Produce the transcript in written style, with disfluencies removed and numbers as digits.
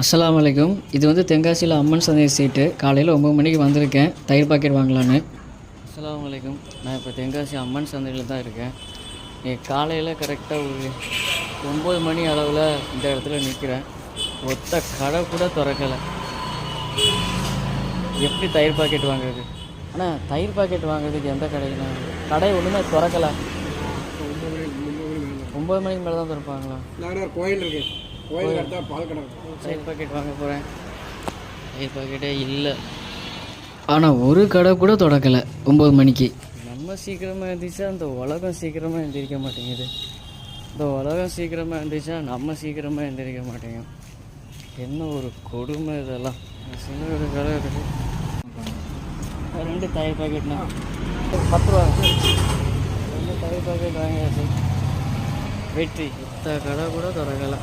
அஸ்ஸலாமு அலைக்கும். இது வந்து தென்காசியில் அம்மன் சந்தை சீட்டு. காலையில் 9 மணிக்கு வந்திருக்கேன் தயிர் பாக்கெட் வாங்கலான்னு. அஸ்ஸலாமு அலைக்கும். நான் இப்போ தென்காசி அம்மன் சந்தையில் தான் இருக்கேன். காலையில் கரெக்டாக ஒரு 9 மணி அளவில் இந்த இடத்துல நிற்கிறேன். ஒத்த கடை கூட திறக்கலை. எப்படி தயிர் பாக்கெட் வாங்குறது? ஆனால் தயிர் பாக்கெட் வாங்குறதுக்கு எந்த கடைக்குண்ணா? கடை ஒன்றுமே திறக்கலை. 9 மணிக்கு மேலே தான் திறப்பாங்களா? கோயில் இருக்கு, கோயில் அடுத்தா பால் கடை. தயிர் பாக்கெட் வாங்க போகிறேன். தயிர் பாக்கெட்டே இல்லை. ஆனால் ஒரு கடை கூட திறக்கலை 9 மணிக்கு. நம்ம சீக்கிரமாக எழுந்திரிச்சா அந்த உலகம் சீக்கிரமாக எழுந்திரிக்க மாட்டேங்குது. இந்த உலகம் சீக்கிரமாக எழுந்திரிச்சா நம்ம சீக்கிரமாக எழுந்திரிக்க மாட்டேங்குது. என்ன ஒரு கொடுமை இதெல்லாம். சின்ன ஒரு கடை இருக்குது. 2 தயிர் பாக்கெட்னா 10 ரூபா. 2 தயிர் பாக்கெட் வாங்கியாச்சு. வெற்றி. மொத்த கடை கூட திறக்கலை.